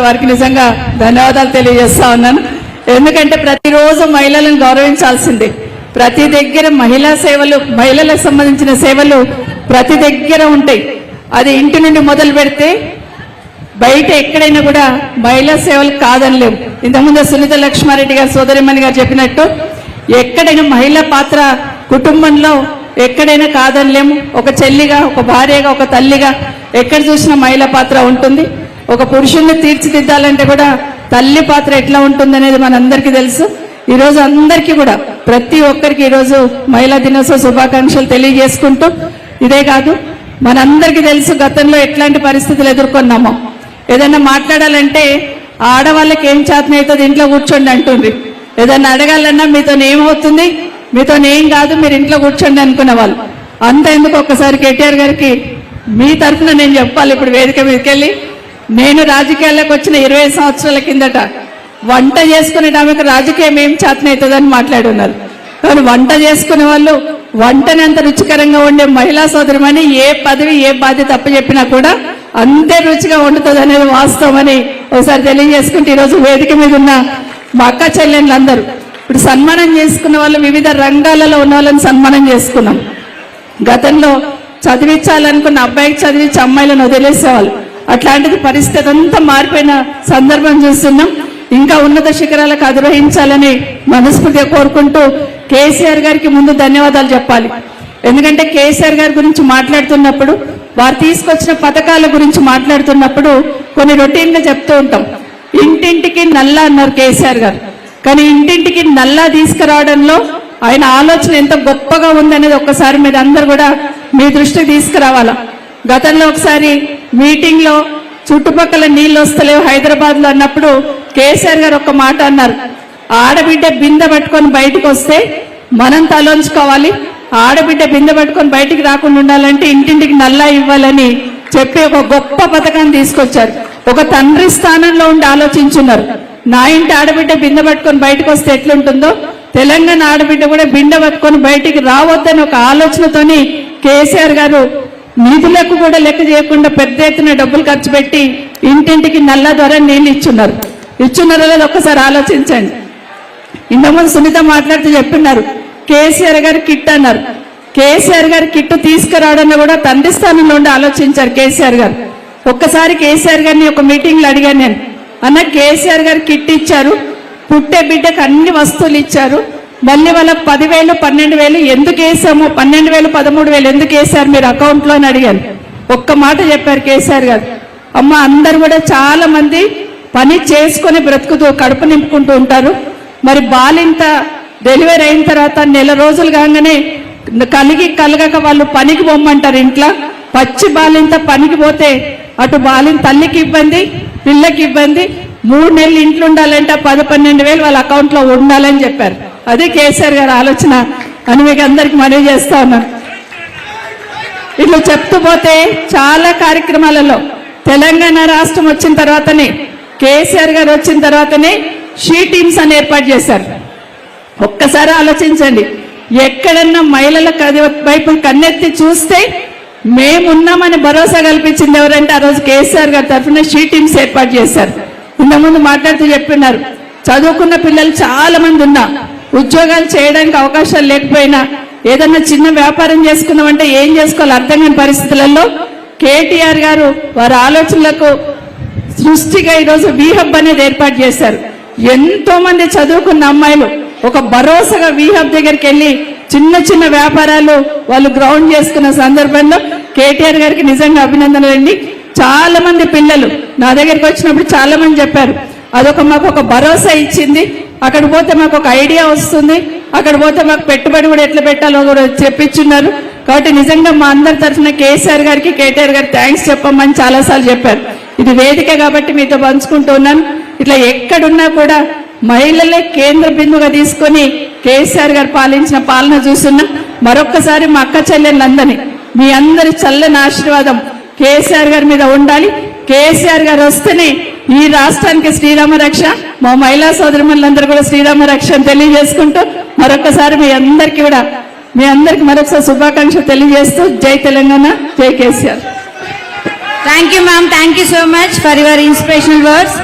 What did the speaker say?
వారికి నిజంగా ధన్యవాదాలు తెలియజేస్తా ఉన్నాను. ఎందుకంటే ప్రతిరోజు మహిళలను గౌరవించాల్సిందే. ప్రతి దగ్గర మహిళా సేవలు, మహిళలకు సంబంధించిన సేవలు ప్రతి దగ్గర ఉంటాయి. అది ఇంటి నుండి మొదలు పెడితే బయట ఎక్కడైనా కూడా మహిళా సేవలు కాదనలేము. ఇంతకుముందు సునీత లక్ష్మారెడ్డి గారు, సోదరిమణి గారు చెప్పినట్టు ఎక్కడైనా మహిళా పాత్ర కుటుంబంలో ఎక్కడైనా కాదనలేము. ఒక చెల్లిగా, ఒక భార్యగా, ఒక తల్లిగా ఎక్కడ చూసినా మహిళా పాత్ర ఉంటుంది. ఒక పురుషుణ్ణి తీర్చిదిద్దాలంటే కూడా తల్లి పాత్ర ఎట్లా ఉంటుందనేది మనందరికీ తెలుసు. ఈరోజు అందరికీ కూడా ప్రతి ఒక్కరికి ఈరోజు మహిళా దినోత్సవ శుభాకాంక్షలు తెలియజేసుకుంటూ, ఇదే కాదు మనందరికీ తెలుసు గతంలో ఎట్లాంటి పరిస్థితులు ఎదుర్కొన్నామో. ఏదైనా మాట్లాడాలంటే ఆడవాళ్ళకి ఏం చేతనవుతుంది, ఇంట్లో కూర్చోండి అంటుంది. ఏదైనా అడగాలన్నా మీతో ఏమవుతుంది, మీతో ఏం కాదు, మీరు ఇంట్లో కూర్చోండి అనుకునే వాళ్ళు. అంత ఎందుకు ఒక్కసారి కేటీఆర్ గారికి మీ తరఫున నేను చెప్పాలి. ఇప్పుడు వేదిక మీదకెళ్ళి నేను రాజకీయాల్లోకి వచ్చిన 20 సంవత్సరాల కిందట వంట చేసుకునే ఆమెకు రాజకీయం ఏం చేతనవుతుందని మాట్లాడున్నారు. కానీ వంట చేసుకునే వాళ్ళు వంటని అంత రుచికరంగా ఉండే మహిళా సోదరిమని ఏ పదవి, ఏ బాధ్యత అప్పచెప్పినా కూడా అంతే రుచిగా వండుతుంది అనేది వాస్తవమని ఒకసారి తెలియజేసుకుంటే, ఈరోజు వేదిక మీద ఉన్న మా అక్క చెల్లెళ్ళందరూ ఇప్పుడు సన్మానం చేసుకున్న వాళ్ళు వివిధ రంగాలలో ఉన్న వాళ్ళని సన్మానం చేసుకున్నాం. గతంలో చదివించాలనుకున్న అబ్బాయికి చదివించి అమ్మాయిలను వదిలేసేవాళ్ళు. అట్లాంటిది పరిస్థితి అంతా మారిపోయిన సందర్భం చూస్తున్నాం. ఇంకా ఉన్నత శిఖరాలకు అధిరోహించాలని మనస్ఫూర్తిగా కోరుకుంటూ కేసీఆర్ గారికి ముందు ధన్యవాదాలు చెప్పాలి. ఎందుకంటే కేసీఆర్ గారి గురించి మాట్లాడుతున్నప్పుడు, వారు తీసుకొచ్చిన పథకాల గురించి మాట్లాడుతున్నప్పుడు కొన్ని రొటీన్గా చెప్తూ ఉంటాం. ఇంటింటికి నల్లా అన్నారు కేసీఆర్ గారు. కానీ ఇంటింటికి నల్లా తీసుకురావడంలో ఆయన ఆలోచన ఎంత గొప్పగా ఉందనేది ఒక్కసారి మీరు అందరు కూడా మీ దృష్టికి తీసుకురావాలా. గతంలో ఒకసారి మీటింగ్ లో చుట్టుపక్కల నీళ్ళు వస్తలేవు హైదరాబాద్ లో అన్నప్పుడు కేసీఆర్ గారు ఒక మాట అన్నారు. ఆడబిడ్డ బిందె పట్టుకొని బయటకు వస్తే మనం తలోంచుకోవాలి, ఆడబిడ్డ బిందె పట్టుకొని బయటికి రాకుండా ఉండాలంటే ఇంటింటికి నల్లా ఇవ్వాలని చెప్పి ఒక గొప్ప పథకాన్ని తీసుకొచ్చారు. ఒక తండ్రి స్థానంలో ఉండి ఆలోచించున్నారు. నా ఇంటి ఆడబిడ్డ బిందె పట్టుకొని బయటకు వస్తే ఎట్లుంటుందో తెలంగాణ ఆడబిడ్డ కూడా బిందె పట్టుకొని బయటికి రావద్దని ఒక ఆలోచనతోని కేసీఆర్ గారు నిధులకు కూడా లెక్క చేయకుండా పెద్ద ఎత్తున డబ్బులు ఖర్చు పెట్టి ఇంటింటికి నల్లా ద్వారా నీళ్ళు ఇచ్చున్నారో లేదో ఒక్కసారి ఆలోచించండి. ఇంతకుముందు సునీత మాట్లాడుతూ చెప్పినారు కేసీఆర్ గారు కిట్ అన్నారు. కేసీఆర్ గారి కిట్ తీసుకురావడంలో కూడా తండ్రి స్థానంలో ఉండి ఆలోచించారు కేసీఆర్ గారు. ఒక్కసారి కేసీఆర్ గారిని ఒక మీటింగ్ లో అడిగాను నేను, అన్న కేసీఆర్ గారు కిట్ ఇచ్చారు, పుట్టే బిడ్డకు అన్ని వస్తువులు ఇచ్చారు, మళ్ళీ వాళ్ళకి 10,000 12,000 ఎందుకు వేసాము, 12,000 13,000 ఎందుకు వేశారు మీరు అకౌంట్లో అని అడిగాను. ఒక్క మాట చెప్పారు కేసీఆర్ గారు, అమ్మ అందరు కూడా చాలా మంది పని చేసుకుని బ్రతుకుతూ కడుపు నింపుకుంటూ ఉంటారు. మరి బాలింత డెలివరీ అయిన తర్వాత నెల రోజులు కాగానే కలగక వాళ్ళు పనికి పోమ్మంటారు. ఇంట్లో పచ్చి బాలింత పనికి పోతే అటు బాలింత తల్లికి ఇబ్బంది, పిల్లకి ఇబ్బంది. 3 నెలలు ఇంట్లో ఉండాలంటే 10-12,000 వాళ్ళ అకౌంట్లో ఉండాలని చెప్పారు. అదే కేసీఆర్ గారి ఆలోచన అని మీకు అందరికి మనవి చేస్తా ఉన్నాను. ఇట్లా చెప్తూ పోతే చాలా కార్యక్రమాలలో తెలంగాణ రాష్ట్రం వచ్చిన తర్వాతనే, కేసీఆర్ గారు వచ్చిన తర్వాతనే షీ టీమ్స్ అని ఏర్పాటు చేశారు. ఒక్కసారి ఆలోచించండి, ఎక్కడన్నా మహిళల వైపు కన్నెత్తి చూస్తే మేమున్నామని భరోసా కల్పించింది ఎవరంటే ఆ రోజు కేసీఆర్ గారి తరఫున షీ టీమ్స్ ఏర్పాటు చేశారు. ఇంతకుముందు మాట్లాడుతూ చెప్పినారు, చదువుకున్న పిల్లలు చాలా మంది ఉన్నా, ఉద్యోగాలు చేయడానికి అవకాశాలు లేకపోయినా, ఏదన్నా చిన్న వ్యాపారం చేసుకున్నామంటే ఏం చేసుకోవాలి అర్థం కాని పరిస్థితులలో కేటీఆర్ గారు వారి ఆలోచనలకు సృష్టిగా ఈరోజు వీహబ్ అనేది ఏర్పాటు చేశారు. ఎంతో మంది చదువుకున్న అమ్మాయిలు ఒక భరోసాగా వీహబ్ దగ్గరికి వెళ్ళి చిన్న చిన్న వ్యాపారాలు వాళ్ళు గ్రౌండ్ చేసుకున్న సందర్భంలో కేటీఆర్ గారికి నిజంగా అభినందనలండి. చాలా మంది పిల్లలు నా దగ్గరికి వచ్చినప్పుడు చాలా మంది చెప్పారు, అదొక మాకు ఒక భరోసా ఇచ్చింది, అక్కడ పోతే మాకు ఒక ఐడియా వస్తుంది, అక్కడ పోతే మాకు పెట్టుబడి కూడా ఎట్లా పెట్టాలో కూడా చెప్పించున్నారు. కాబట్టి నిజంగా మా అందరి తరఫున కేసీఆర్ గారికి, కేటీఆర్ గారికి థ్యాంక్స్ చెప్పమని చాలాసార్లు చెప్పారు. ఇది వేదిక కాబట్టి మీతో పంచుకుంటూ ఉన్నాను. ఇట్లా ఎక్కడున్నా కూడా మహిళలే కేంద్ర బిందుగా తీసుకొని కేసీఆర్ గారు పాలించిన పాలన చూస్తున్నాం. మరొక్కసారి మా అక్క చెల్లెళ్ళందరినీ మీ అందరి చల్లని ఆశీర్వాదం కేసీఆర్ గారి మీద ఉండాలి. కేసీఆర్ గారు వస్తేనే ఈ రాష్ట్రానికి శ్రీరామ రక్ష. మా మహిళా సోదరిమణులందరూ కూడా శ్రీరామ రక్ష అని తెలియజేసుకుంటూ మరొకసారి మీ అందరికి మరొకసారి శుభాకాంక్షలు తెలియజేస్తూ జై తెలంగాణ, జై KCR. Thank you, ma'am. Thank you so much for your inspirational words.